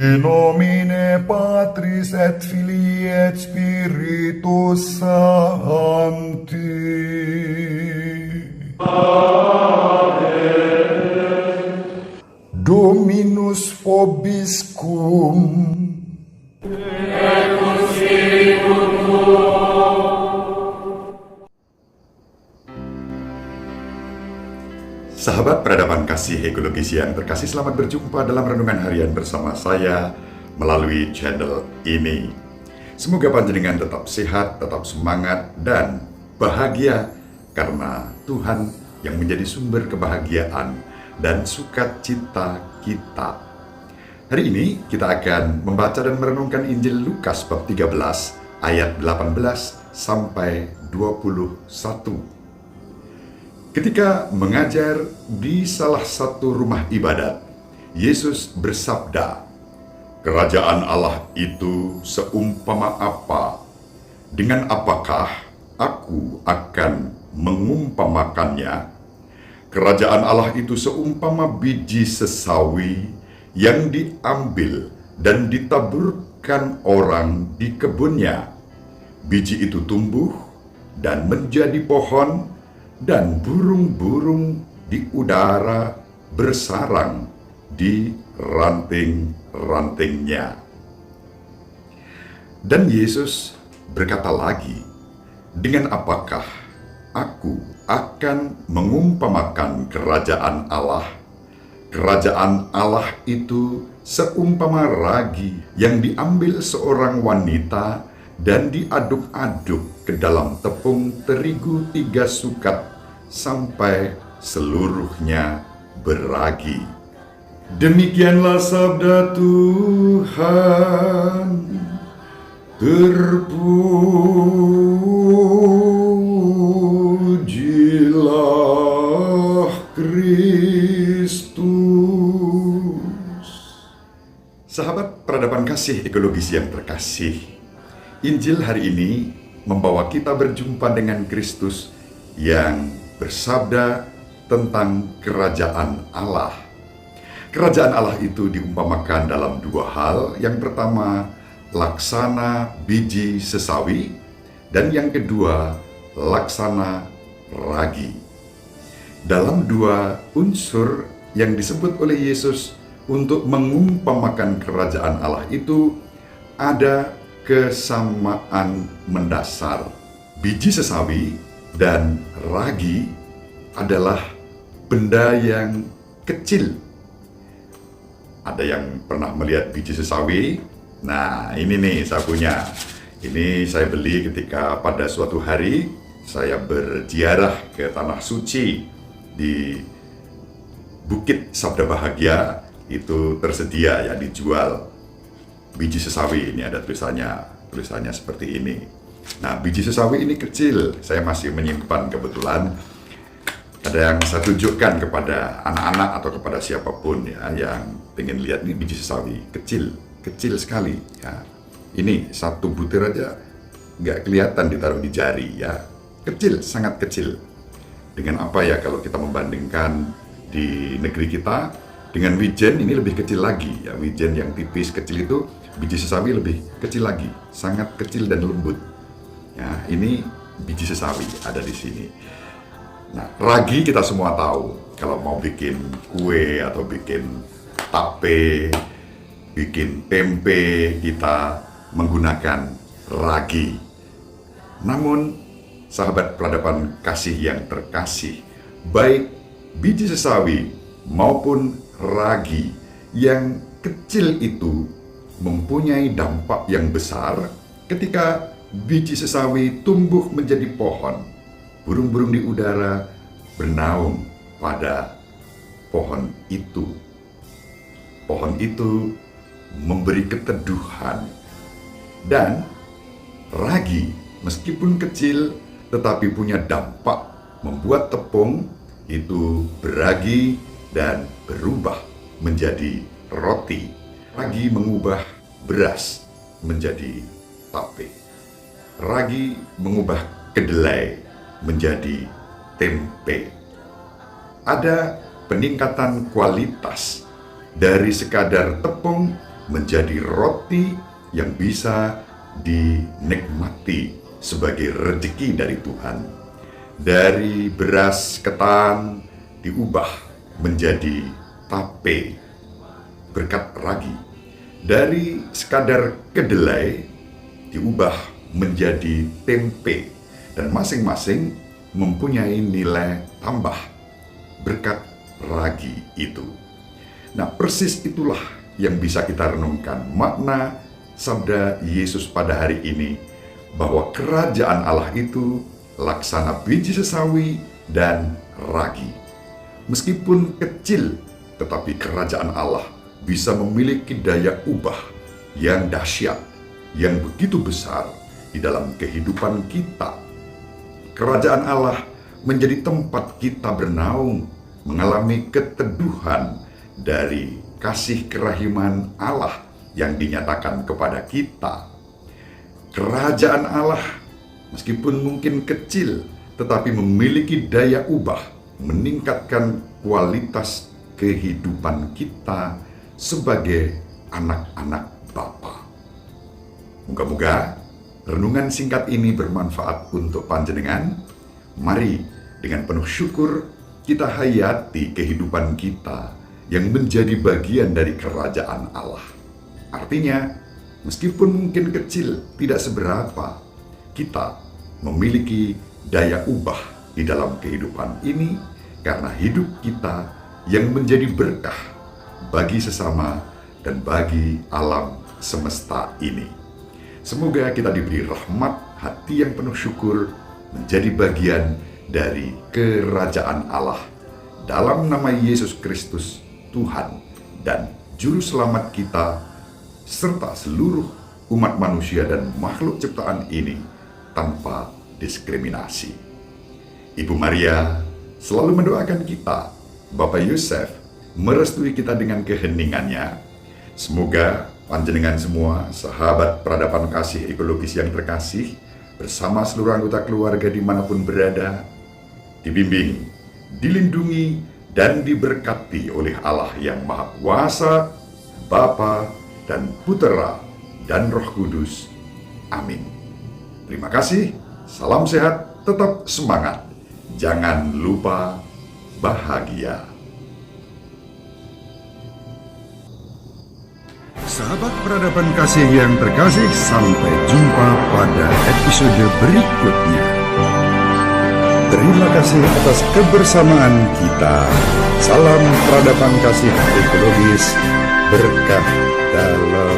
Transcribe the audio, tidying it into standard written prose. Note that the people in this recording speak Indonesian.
In nomine Patris et Filii et Spiritus Sancti. Dominus vobiscum. Sahabat peradaban kasih ekologis yang terkasih, selamat berjumpa dalam renungan harian bersama saya melalui channel ini. Semoga panjenengan tetap sehat, tetap semangat, dan bahagia karena Tuhan yang menjadi sumber kebahagiaan dan sukacita kita. Hari ini kita akan membaca dan merenungkan Injil Lukas bab 13 ayat 18 sampai 21. Ketika mengajar di salah satu rumah ibadat, Yesus bersabda, "Kerajaan Allah itu seumpama apa? Dengan apakah aku akan mengumpamakannya? Kerajaan Allah itu seumpama biji sesawi yang diambil dan ditaburkan orang di kebunnya. Biji itu tumbuh dan menjadi pohon, dan burung-burung di udara bersarang di ranting-rantingnya." Dan Yesus berkata lagi, "Dengan apakah aku akan mengumpamakan kerajaan Allah? Kerajaan Allah itu seumpama ragi yang diambil seorang wanita dan diaduk-aduk ke dalam tepung terigu 3 sukat sampai seluruhnya beragi." Demikianlah sabda Tuhan. Terpujilah Kristus. Sahabat peradaban kasih ekologis yang terkasih, Injil hari ini membawa kita berjumpa dengan Kristus yang bersabda tentang kerajaan Allah. Kerajaan Allah itu diumpamakan dalam 2 hal. Yang pertama, laksana biji sesawi, dan yang kedua, laksana ragi. Dalam 2 unsur yang disebut oleh Yesus untuk mengumpamakan kerajaan Allah itu ada kesamaan mendasar. Biji sesawi dan ragi adalah benda yang kecil. Ada yang pernah melihat biji sesawi? Nah, ini nih saya punya. Ini saya beli ketika pada suatu hari saya berziarah ke Tanah Suci di Bukit Sabda Bahagia. Itu tersedia ya, dijual biji sesawi. Ini ada tulisannya seperti ini. Nah, biji sesawi ini kecil. Saya masih menyimpan kebetulan. Ada yang saya tunjukkan kepada anak-anak atau kepada siapapun ya yang pengen lihat nih biji sesawi. Kecil sekali ya. Ini 1 butir aja nggak kelihatan ditaruh di jari ya. Kecil, sangat kecil. Dengan apa ya kalau kita membandingkan di negeri kita dengan wijen, ini lebih kecil lagi ya. Wijen yang tipis kecil itu, biji sesawi lebih kecil lagi, sangat kecil dan lembut. Ya, ini biji sesawi ada di sini. Nah, ragi kita semua tahu. Kalau mau bikin kue atau bikin tape, bikin tempe, kita menggunakan ragi. Namun, sahabat peradaban kasih yang terkasih, baik biji sesawi maupun ragi yang kecil itu mempunyai dampak yang besar ketika biji sesawi tumbuh menjadi pohon. Burung-burung di udara bernaung pada pohon itu. Pohon itu memberi keteduhan. Dan ragi meskipun kecil tetapi punya dampak membuat tepung itu beragi dan berubah menjadi roti. Ragi mengubah beras menjadi tape. Ragi mengubah kedelai menjadi tempe. Ada peningkatan kualitas dari sekadar tepung menjadi roti yang bisa dinikmati sebagai rezeki dari Tuhan. Dari beras ketan diubah menjadi tape berkat ragi. Dari sekadar kedelai diubah menjadi tempe, dan masing-masing mempunyai nilai tambah berkat ragi itu. Nah, persis itulah yang bisa kita renungkan makna sabda Yesus pada hari ini, bahwa kerajaan Allah itu laksana biji sesawi dan ragi. Meskipun kecil, tetapi kerajaan Allah bisa memiliki daya ubah yang dahsyat, yang begitu besar di dalam kehidupan kita. Kerajaan Allah menjadi tempat kita bernaung, mengalami keteduhan dari kasih kerahiman Allah yang dinyatakan kepada kita. Kerajaan Allah meskipun mungkin kecil, tetapi memiliki daya ubah, meningkatkan kualitas kehidupan kita sebagai anak-anak Bapa. Moga-moga renungan singkat ini bermanfaat untuk panjenengan. Mari dengan penuh syukur kita hayati kehidupan kita yang menjadi bagian dari kerajaan Allah. Artinya, meskipun mungkin kecil, tidak seberapa, kita memiliki daya ubah di dalam kehidupan ini karena hidup kita yang menjadi berkah bagi sesama dan bagi alam semesta ini. Semoga kita diberi rahmat, hati yang penuh syukur, menjadi bagian dari kerajaan Allah. Dalam nama Yesus Kristus, Tuhan dan Juru Selamat kita, serta seluruh umat manusia dan makhluk ciptaan ini tanpa diskriminasi. Ibu Maria selalu mendoakan kita, Bapak Yosef merestui kita dengan keheningannya. Semoga panjenengan semua, sahabat peradaban kasih ekologis yang terkasih, bersama seluruh anggota keluarga dimanapun berada, dibimbing, dilindungi, dan diberkati oleh Allah yang Maha Kuasa, Bapa dan Putera dan Roh Kudus. Amin. Terima kasih, salam sehat, tetap semangat. Jangan lupa bahagia. Sahabat peradaban kasih yang terkasih, sampai jumpa pada episode berikutnya. Terima kasih atas kebersamaan kita. Salam peradaban kasih ekologis, berkah dalam